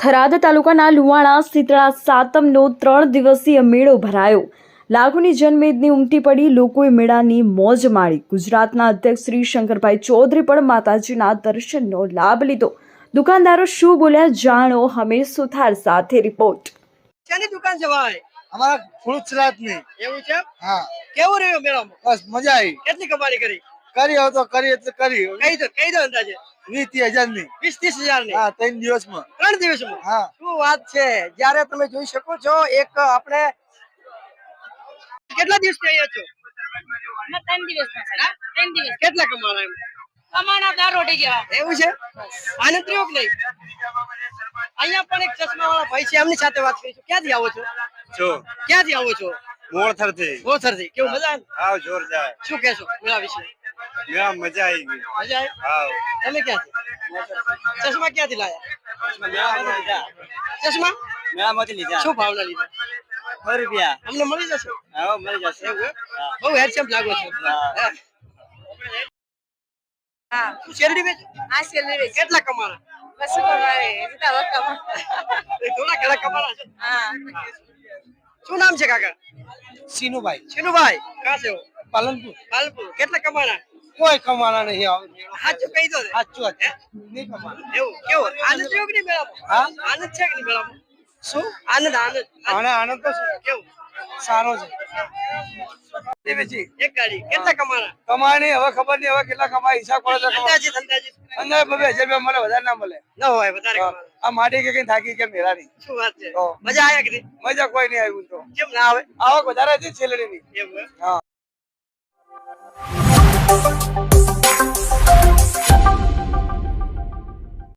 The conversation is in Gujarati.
થરાદ તાલુકાના લુવાણા શીતળા સાતમનો 3 દિવસીય મેળો ભરાયો। લાખોની જનમેદની ઉમટી પડી, લોકોએ મેળાની મોજ માણી। ગુજરાતના અધ્યક્ષ શ્રી શંકરભાઈ ચૌધરી પણ માતાજીના દર્શનનો લાભ લીધો। દુકાનદારો શું બોલ્યા જાણો હમીર સુથાર સાથે રિપોર્ટ। શાની દુકાન છે ભાઈ? અમારા ફ્રૂટ સલાડની। એવું છે? હા, કેવું રહ્યું મેળામાં? બસ મજા આવી। કેટલી કમાણી કરી? કરી હવે તો કરી એટલે કરી કઈ દો અંદાજે 20-30,000 ની। 20-30,000 ની? હા, 3 દિવસમાં। 3 દિવસમાં? હા, શું વાત છે। જ્યારે તમે જોઈ શકો છો એક આપણે કેટલા દિવસ થયા છો? 3 દિવસમાં છે। 3 દિવસ કેટલા કમાણા એમ? કમાણા 10 રોટી જેવા। એવું છે? આનંદ રહ્યો કે નહીં? અહીંયા પણ એક ચશ્માવાળા ભાઈ છે, એમની સાથે વાત કરીશું। ક્યાંથી આવો છો? ક્યાંથી આવો છો? મોરથરથી। ગોથરથી। કેવું મજા આવે? હા, જોરદાર। શું કહેશો મેળા વિશે? મેળા મજા આવી ગઈ। મજા આવી? હા, તમે ક્યાંથી? ચશ્મા ક્યાંથી લાયા? ચશ્મા મેળામાંથી લીધા। શું ભાવના લીધા? 100 રૂપિયા। અમને મળી જશે? હા, મળી જશે। એવું એમ? બહુ હેન્ડસમ લાગો છો। હા। હા શું શેરડી વેચો? આ સેલરી વેચ કેટલા કમાણા? બસો કમાવે એટલા વખત થોડા ઘણા કમાણા છે। હા શું નામ છે કાકા? સીનુભાઈ, શીનુભાઈ કાં છે? પાલનપુર। પાલપુર। કેટલા કમાણા? કોઈ કમાણા નહીં આવે। સાચું કહી દો ને। સાચું નહીં કમાણા। એવું કેવું આનંદ થયો કે નહીં મેળામાં? હા? આનંદ છે કે નહીં મેળામાં? શું આનંદ આનંદ આનંદ તો કેવું? સારો છે। વેચી એક ગાડી કેટલા કમાણા? કમાય નહીં, હવે ખબર નહીં હવે કેટલા કમાય, હિસાબ કરે તો ખબર। અંદાજિત અંદર 2,000 રૂપિયા મળે, વધારે ના મળે। ન હોય વધારે કમાણા। આ માટી કે કઈ થાકી કે મેળા નહીં। શું વાત છે। તો મજા આયા કે નહીં? મજા કોઈ નહીં આવ્યું તો કેમ ના આવે? આવક વધારે હતી છેલ્લેની। એવું એમ? હા।